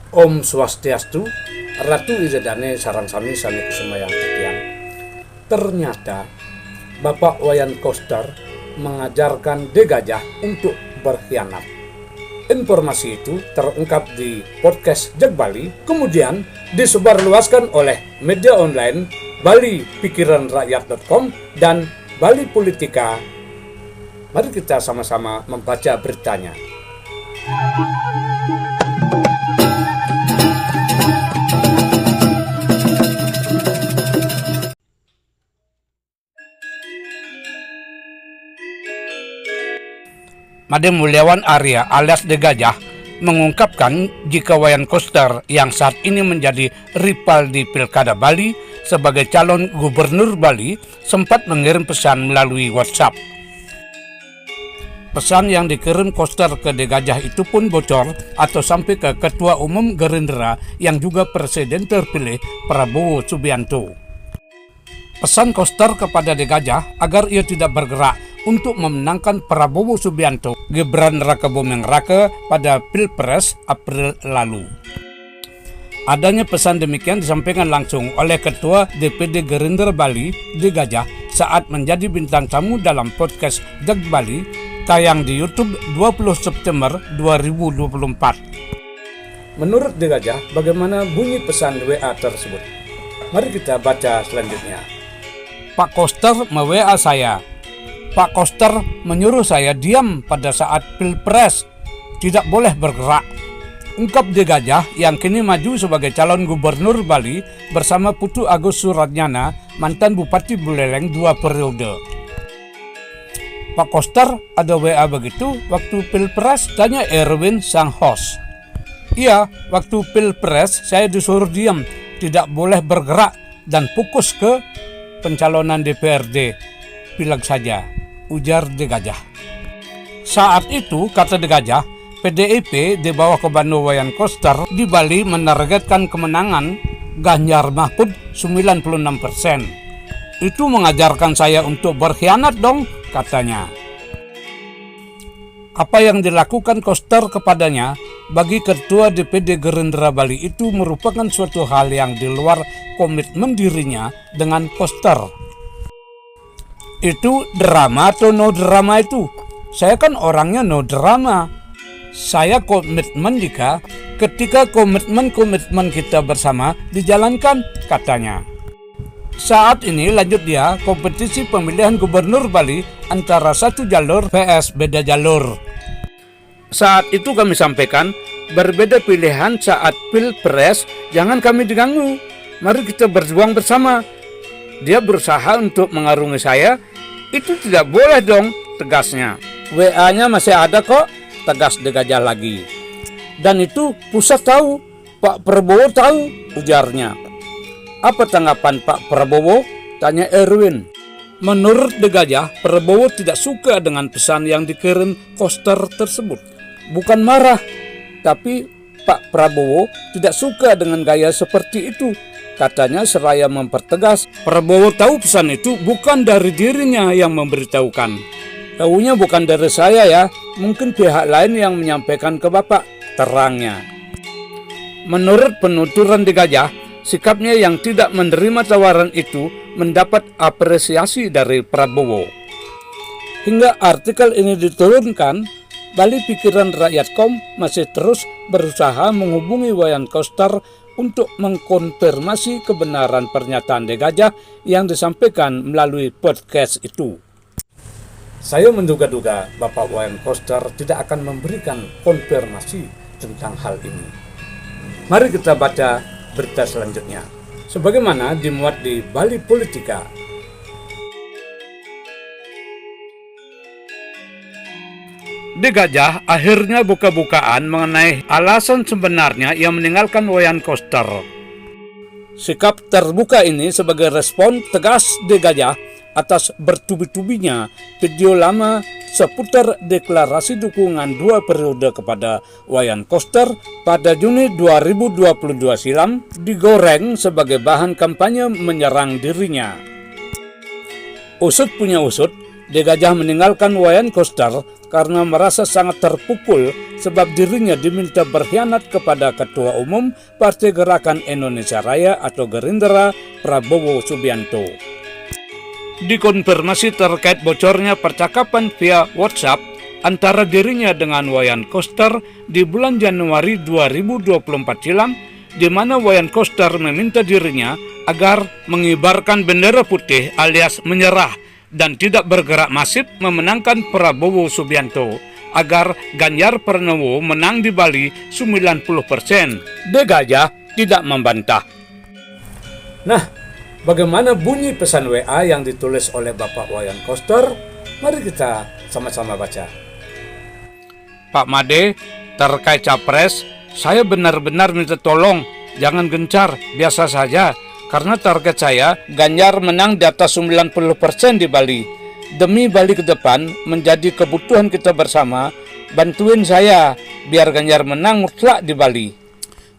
Om Swastiastu, Ratu Idedane sarang sami sami kusumayang titiang. Ternyata Bapak Wayan Koster mengajarkan De Gajah untuk berkhianat. Informasi itu terungkap di podcast Jag Bali, kemudian disebarluaskan oleh media online balipikiranrakyat.com dan Bali Politika. Mari kita sama-sama membaca beritanya. Made Mulyawan Arya alias De Gajah mengungkapkan jika Wayan Koster yang saat ini menjadi rival di Pilkada Bali sebagai calon gubernur Bali sempat mengirim pesan melalui WhatsApp. Pesan yang dikirim Koster ke De Gajah itu pun bocor atau sampai ke Ketua Umum Gerindra yang juga Presiden terpilih Prabowo Subianto. Pesan Koster kepada De Gajah agar ia tidak bergerak untuk memenangkan Prabowo Subianto Gibran Rakebuming Raka pada Pilpres April lalu. Adanya pesan demikian disampaikan langsung oleh Ketua DPD Gerindra Bali De Gajah saat menjadi bintang tamu dalam podcast Jag Bali tayang di YouTube 20 September 2024. Menurut De Gajah, bagaimana bunyi pesan WA tersebut? Mari kita baca selanjutnya. Pak Koster me-WA saya. Pak Koster menyuruh saya diam pada saat Pilpres, tidak boleh bergerak. Ungkap De Gajah yang kini maju sebagai calon gubernur Bali bersama Putu Agus Suratnyana, mantan Bupati Buleleng 2 periode. Pak Koster ada WA begitu waktu Pilpres, tanya Erwin sang host. Iya, waktu Pilpres saya disuruh diam, tidak boleh bergerak dan fokus ke pencalonan DPRD. Pileg saja, ujar De Gajah. Saat itu, kata De Gajah, PDIP di bawah komando Wayan Koster di Bali menargetkan kemenangan Ganjar Mahfud 96%. Itu mengajarkan saya untuk berkhianat dong, katanya. Apa yang dilakukan Koster kepadanya bagi Ketua DPD Gerindra Bali itu merupakan suatu hal yang di luar komitmen dirinya dengan Koster. Itu drama atau no drama itu? Saya kan orangnya no drama. Saya komitmen jika ketika komitmen kita bersama dijalankan, katanya. Saat ini lanjut dia kompetisi pemilihan gubernur Bali antara satu jalur vs beda jalur. Saat itu kami sampaikan berbeda pilihan saat Pilpres, jangan kami diganggu. Mari kita berjuang bersama. Dia berusaha untuk mengarungi saya, itu tidak boleh dong, tegasnya. WA-nya masih ada kok, tegas De Gajah lagi. Dan itu pusat tahu, Pak Prabowo tahu, ujarnya. Apa tanggapan Pak Prabowo? Tanya Erwin. Menurut De Gajah, Prabowo tidak suka dengan pesan yang dikirim Koster tersebut. Bukan marah, tapi Pak Prabowo tidak suka dengan gaya seperti itu. Katanya seraya mempertegas, Prabowo tahu pesan itu bukan dari dirinya yang memberitahukan. Tahunya bukan dari saya ya, mungkin pihak lain yang menyampaikan ke Bapak, terangnya. Menurut penuturan De Gajah, sikapnya yang tidak menerima tawaran itu mendapat apresiasi dari Prabowo. Hingga artikel ini diturunkan, Bali Pikiran Rakyat.com masih terus berusaha menghubungi Wayan Koster untuk mengkonfirmasi kebenaran pernyataan De Gajah yang disampaikan melalui podcast itu. Saya menduga-duga Bapak Wayan Koster tidak akan memberikan konfirmasi tentang hal ini. Mari kita baca berita selanjutnya, sebagaimana dimuat di Bali Politika. De Gajah akhirnya buka-bukaan mengenai alasan sebenarnya ia meninggalkan Wayan Koster. Sikap terbuka ini sebagai respon tegas De Gajah atas bertubi-tubinya video lama seputar deklarasi dukungan 2 periode kepada Wayan Koster pada Juni 2022 silam digoreng sebagai bahan kampanye menyerang dirinya. Usut punya usut, De Gajah meninggalkan Wayan Koster karena merasa sangat terpukul sebab dirinya diminta berkhianat kepada Ketua Umum Partai Gerakan Indonesia Raya atau Gerindra, Prabowo Subianto. Dikonfirmasi terkait bocornya percakapan via WhatsApp antara dirinya dengan Wayan Koster di bulan Januari 2024 silam, di mana Wayan Koster meminta dirinya agar mengibarkan bendera putih alias menyerah dan tidak bergerak masif memenangkan Prabowo Subianto agar Ganjar Pranowo menang di Bali 90%. De Gajah tidak membantah. Nah, bagaimana bunyi pesan WA yang ditulis oleh Bapak Wayan Koster? Mari kita sama-sama baca. Pak Made, terkait Capres, saya benar-benar minta tolong, jangan gencar, biasa saja. Karena target saya, Ganjar menang di atas 90% di Bali. Demi Bali ke depan, menjadi kebutuhan kita bersama, bantuin saya, biar Ganjar menang mutlak di Bali.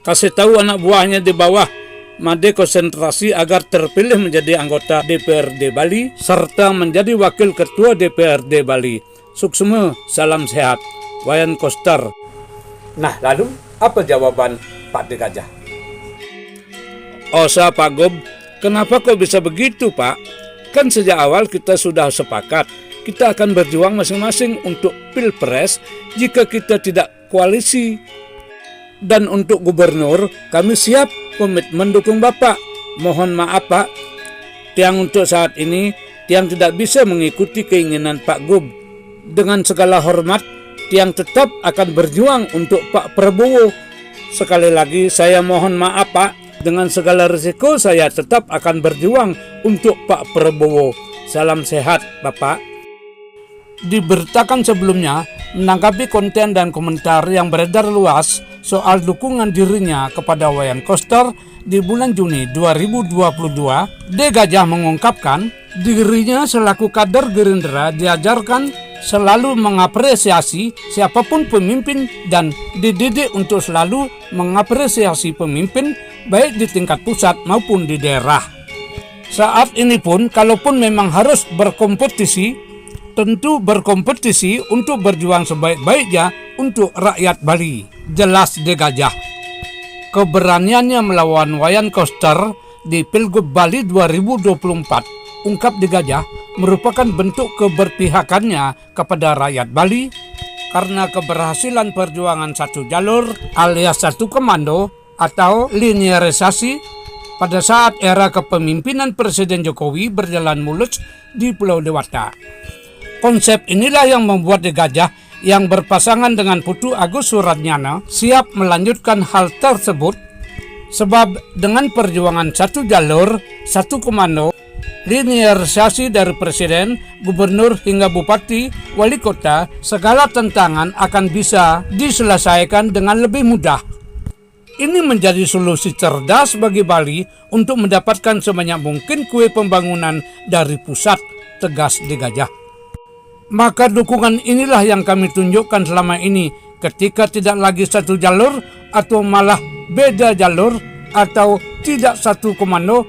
Kasih tahu anak buahnya di bawah, Made konsentrasi agar terpilih menjadi anggota DPRD Bali, serta menjadi wakil ketua DPRD Bali. Suksema, salam sehat. Wayan Koster. Nah, lalu apa jawaban Pak De Gajah? Osa Pak Gob, kenapa kok bisa begitu Pak? Kan sejak awal kita sudah sepakat, kita akan berjuang masing-masing untuk pilpres jika kita tidak koalisi. Dan untuk gubernur, kami siap komitmen dukung Bapak. Mohon maaf Pak, Tiang untuk saat ini, Tiang tidak bisa mengikuti keinginan Pak Gob. Dengan segala hormat, Tiang tetap akan berjuang untuk Pak Prabowo. Sekali lagi saya mohon maaf Pak, dengan segala risiko saya tetap akan berjuang untuk Pak Prabowo. Salam sehat Bapak. Diberitakan sebelumnya, menanggapi konten dan komentar yang beredar luas soal dukungan dirinya kepada Wayan Koster di bulan Juni 2022, De Gajah mengungkapkan dirinya selaku kader Gerindra diajarkan selalu mengapresiasi siapapun pemimpin dan dididik untuk selalu mengapresiasi pemimpin baik di tingkat pusat maupun di daerah. Saat ini pun, kalaupun memang harus berkompetisi, tentu berkompetisi untuk berjuang sebaik-baiknya untuk rakyat Bali. Jelas De Gajah. Keberaniannya melawan Wayan Koster di Pilgub Bali 2024, ungkap De Gajah, merupakan bentuk keberpihakannya kepada rakyat Bali karena keberhasilan perjuangan satu jalur alias satu komando atau linearisasi pada saat era kepemimpinan Presiden Jokowi berjalan mulus di Pulau Dewata. Konsep inilah yang membuat De Gajah yang berpasangan dengan Putu Agus Suratnyana siap melanjutkan hal tersebut, sebab dengan perjuangan satu jalur, satu komando, linearisasi dari presiden, gubernur hingga bupati, wali kota, segala tantangan akan bisa diselesaikan dengan lebih mudah. Ini menjadi solusi cerdas bagi Bali untuk mendapatkan sebanyak mungkin kue pembangunan dari pusat, tegas De Gajah. Maka dukungan inilah yang kami tunjukkan selama ini ketika tidak lagi satu jalur atau malah beda jalur atau tidak satu komando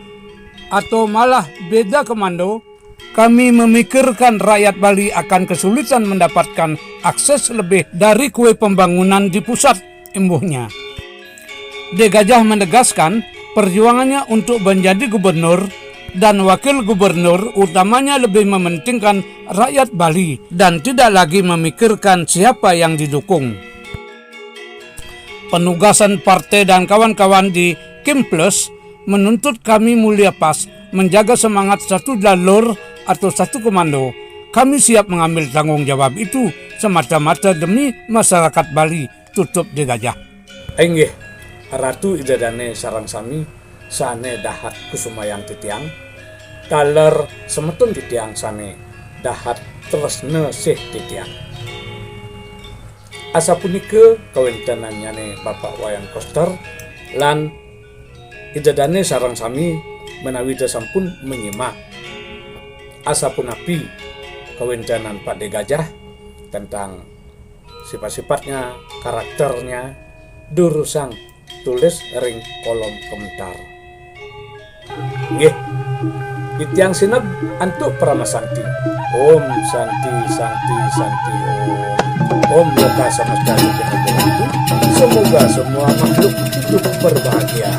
atau malah beda komando. Kami memikirkan rakyat Bali akan kesulitan mendapatkan akses lebih dari kue pembangunan di pusat, imbuhnya. De Gajah menegaskan perjuangannya untuk menjadi gubernur dan wakil gubernur utamanya lebih mementingkan rakyat Bali dan tidak lagi memikirkan siapa yang didukung. Penugasan partai dan kawan-kawan di Kim Plus menuntut kami Mulia Pas menjaga semangat satu jalur atau satu komando. Kami siap mengambil tanggung jawab itu semata-mata demi masyarakat Bali, tutup De Gajah. Enggih, Ratu Idadane sarang sami sane dahat kusumayang titiang taler semetun titiang sane dahat tresne sih titiang. Asa punika kawentenannya ne Bapak Wayan Koster lan Idadane sarang sami menawi sampun menyimak asa punapi kawentenan Pak De Gajah tentang sifat-sifatnya, karakternya, durusang tulis ring kolom komentar. Nggih, Itiang sinab antuk Paramasanti. Om Santi Santi Santi Om. Om loka sama sekali itu. Semoga semua makhluk hidup berbahagia.